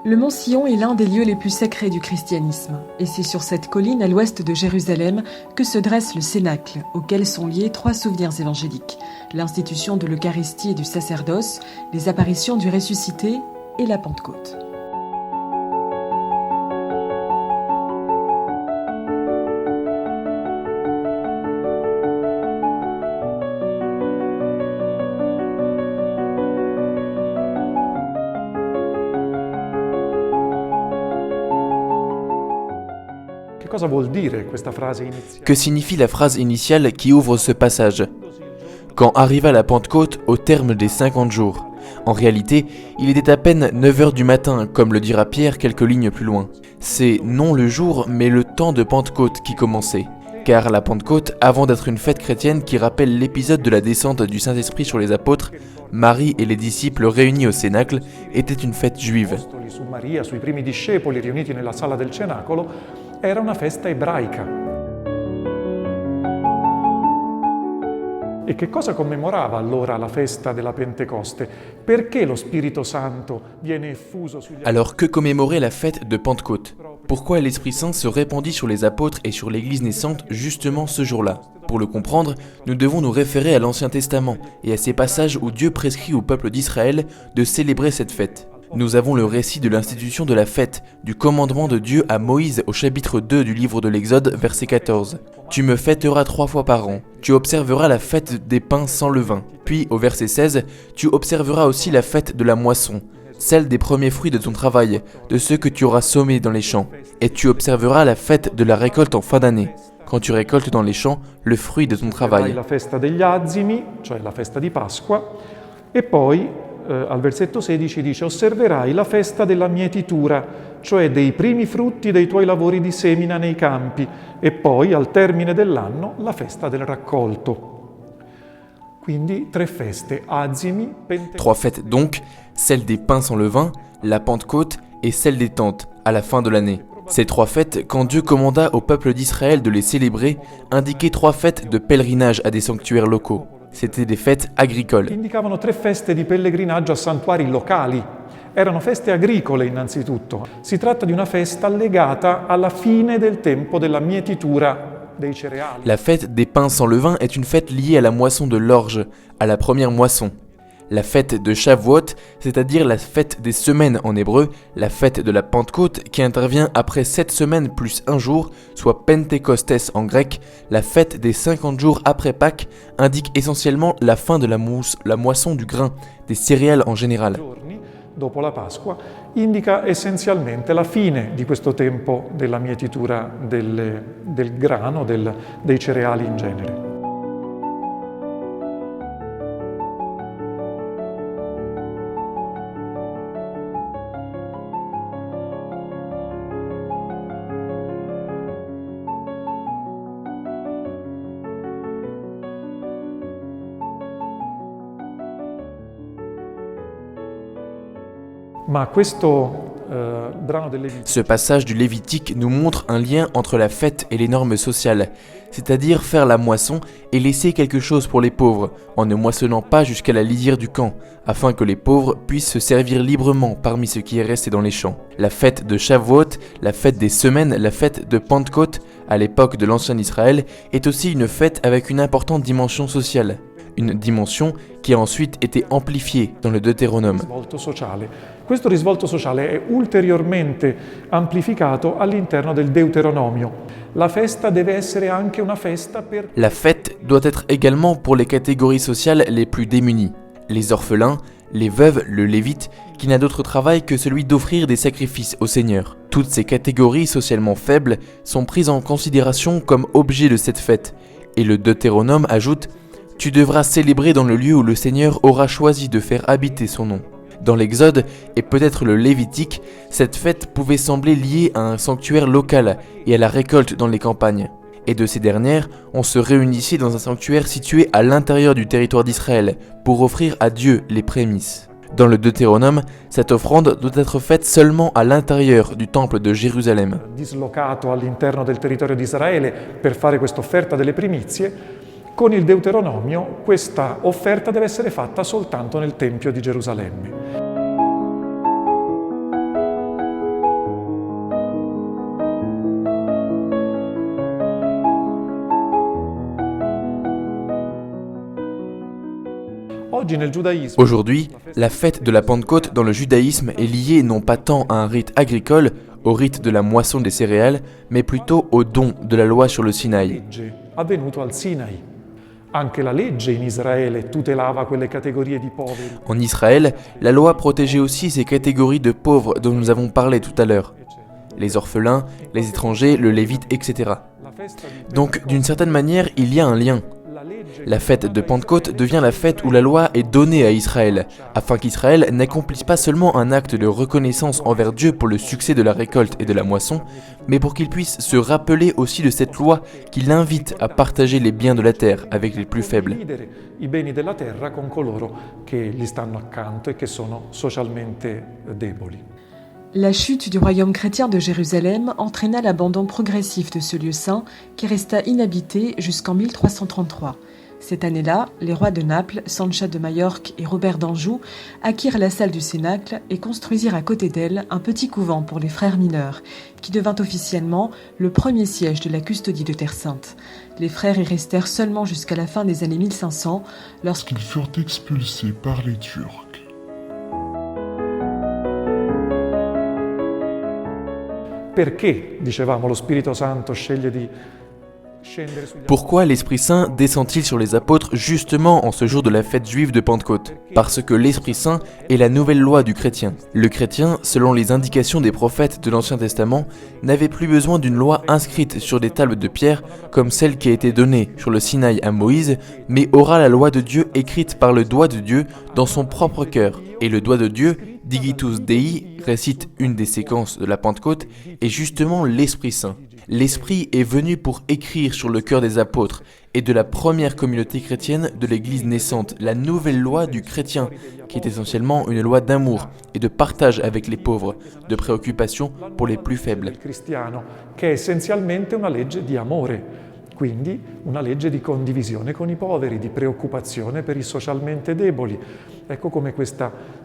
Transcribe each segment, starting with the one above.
Le mont Sion est l'un des lieux les plus sacrés du christianisme, et c'est sur cette colline à l'ouest de Jérusalem que se dresse le Cénacle, auquel sont liés 3 souvenirs évangéliques, l'institution de l'Eucharistie et du sacerdoce, les apparitions du ressuscité et la Pentecôte. Que signifie la phrase initiale qui ouvre ce passage ? Quand arriva la Pentecôte au terme des 50 jours. En réalité, il était à peine 9h du matin, comme le dira Pierre quelques lignes plus loin. C'est non le jour, mais le temps de Pentecôte qui commençait. Car la Pentecôte, avant d'être une fête chrétienne qui rappelle l'épisode de la descente du Saint-Esprit sur les apôtres, Marie et les disciples réunis au Cénacle, était une fête juive. Era una festa ebraica. E che cosa commemorava allora la festa della Pentecoste? Perché lo Spirito Santo viene effuso sugli apostoli? Alors que commémorer la fête de Pentecôte ? Pourquoi l'Esprit Saint se répandit sur les apôtres et sur l'Église naissante justement ce jour-là ? Pour le comprendre, nous devons nous référer à l'Ancien Testament et à ces passages où Dieu prescrit au peuple d'Israël de célébrer cette fête. Nous avons le récit de l'institution de la fête, du commandement de Dieu à Moïse au chapitre 2 du livre de l'Exode, verset 14. « Tu me fêteras 3 fois par an. Tu observeras la fête des pains sans levain. » Puis, au verset 16, « Tu observeras aussi la fête de la moisson, celle des premiers fruits de ton travail, de ceux que tu auras sommés dans les champs. Et tu observeras la fête de la récolte en fin d'année, quand tu récoltes dans les champs le fruit de ton travail. » La festa degli azimi, cioè la festa di Pasqua, e poi al versetto 16 dice osserverai la festa della mietitura, cioè dei primi frutti dei tuoi lavori di semina nei campi, e poi al termine dell'anno la festa del raccolto. Quindi 3 feste, azimi, Pentecoste. 3 fêtes donc, celle des pains sans levain, la Pentecôte et celle des tentes, à la fin de l'année. Ces 3 fêtes, quand Dieu commanda au peuple d'Israël de les célébrer, indiquaient 3 fêtes de pèlerinage à des sanctuaires locaux. C'était des fêtes agricoles. Indicavano 3 feste di pellegrinaggio a santuari locali. Erano feste agricole innanzitutto. Si tratta di una festa legata alla fine del tempo della mietitura dei cereali. La fête des pains sans levain est une fête liée à la moisson de l'orge, à la première moisson. La fête de Shavuot, c'est-à-dire la fête des semaines en hébreu, la fête de la Pentecôte qui intervient après 7 semaines plus 1 jour, soit Pentecostes en grec, la fête des 50 jours après Pâques, indique essentiellement la fin de la moisson du grain, des céréales en général. Dopo la Pasqua, indica essenzialmente la fine di questo tempo della mietitura del grano, dei cereali in genere. Ma questo brano del Levitico. Ce passage du Lévitique nous montre un lien entre la fête et les normes sociales, c'est-à-dire faire la moisson et laisser quelque chose pour les pauvres, en ne moissonnant pas jusqu'à la lisière du camp, afin que les pauvres puissent se servir librement parmi ce qui est resté dans les champs. La fête de Shavuot, la fête des semaines, la fête de Pentecôte, à l'époque de l'ancien Israël, est aussi une fête avec une importante dimension sociale. Une dimension qui a ensuite été amplifiée dans le Deutéronome. Questo risvolto sociale è ulteriormente amplificato all'interno del Deuteronomio. La festa deve essere anche una festa per... La fête doit être également pour les catégories sociales les plus démunies. Les orphelins, les veuves, le lévite, qui n'a d'autre travail que celui d'offrir des sacrifices au Seigneur. Toutes ces catégories socialement faibles sont prises en considération comme objet de cette fête. Et le Deutéronome ajoute « Tu devras célébrer dans le lieu où le Seigneur aura choisi de faire habiter son nom ». Dans l'Exode, et peut-être le Lévitique, cette fête pouvait sembler liée à un sanctuaire local et à la récolte dans les campagnes. Et de ces dernières, on se réunissait dans un sanctuaire situé à l'intérieur du territoire d'Israël pour offrir à Dieu les prémices. Dans le Deutéronome, cette offrande doit être faite seulement à l'intérieur du temple de Jérusalem. Dislocato all'interno del territorio di Israele per fare questa offerta delle primizie, con il Deuteronomio questa offerta deve essere fatta soltanto nel Tempio di Gerusalemme. Oggi nel giudaismo, Aujourd'hui, la fête de la Pentecôte dans le judaïsme est liée non pas tant à un rite agricole, au rite de la moisson des céréales, mais plutôt au don de la loi sur le Sinaï. legge avvenuto al Sinai. Anche la legge in Israele tutelava quelle categorie di poveri. En Israël, la loi protégeait aussi ces catégories de pauvres dont nous avons parlé tout à l'heure. Les orphelins, les étrangers, le lévite, etc. La festa di Donc, d'une certaine manière, il y a un lien. la legge La fête de Pentecôte devient la fête où la loi est donnée à Israël, afin qu'Israël n'accomplisse pas seulement un acte de reconnaissance envers Dieu pour le succès de la récolte et de la moisson, mais pour qu'il puisse se rappeler aussi de cette loi qui l'invite à partager les biens de la terre avec les plus faibles. condividere i beni della terra con coloro che gli stanno accanto e che sono socialmente deboli. La chute du royaume chrétien de Jérusalem entraîna l'abandon progressif de ce lieu saint qui resta inhabité jusqu'en 1333. Cette année-là, les rois de Naples, Sancha de Majorque et Robert d'Anjou acquirent la salle du Cénacle et construisirent à côté d'elle un petit couvent pour les frères mineurs, qui devint officiellement le premier siège de la custodie de Terre Sainte. Les frères y restèrent seulement jusqu'à la fin des années 1500, lorsqu'ils Qu'ils furent expulsés par les Turcs. Perché, dicevamo, lo Spirito Santo sceglie di scendere sugli Pourquoi l'Esprit Saint descend-il sur les apôtres justement en ce jour de la fête juive de Pentecôte? Parce que l'Esprit Saint est la nouvelle loi du chrétien. Le chrétien, selon les indications des prophètes de l'Ancien Testament, n'avait plus besoin d'une loi inscrite sur des tables de pierre comme celle qui a été donnée sur le Sinaï à Moïse, mais aura la loi de Dieu écrite par le doigt de Dieu dans son propre cœur. Et le doigt de Dieu, Digitus Dei, récite une des séquences de la Pentecôte, est justement l'Esprit Saint. L'Esprit est venu pour écrire sur le cœur des apôtres et de la première communauté chrétienne de l'Église naissante, la nouvelle loi du chrétien, qui est essentiellement une loi d'amour et de partage avec les pauvres, de préoccupation pour les plus faibles. del cristiano, che è essenzialmente una legge di amore, quindi una legge di condivisione con i poveri, di preoccupazione per i socialmente deboli. Ecco come questa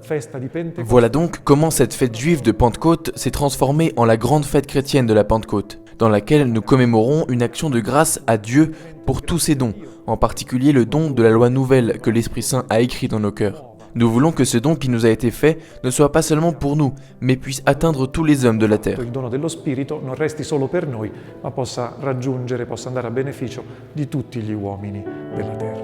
festa di Pentecoste Voilà donc comment cette fête juive de Pentecôte s'est transformée en la grande fête chrétienne de la Pentecôte, dans laquelle nous commémorons une action de grâce à Dieu pour tous ses dons, en particulier le don de la loi nouvelle que l'Esprit Saint a écrit dans nos cœurs. Nous voulons que ce don qui nous a été fait ne soit pas seulement pour nous, mais puisse atteindre tous les hommes de la terre. il dono dello Spirito non resti solo per noi, ma possa andare a beneficio di tutti gli uomini della terra.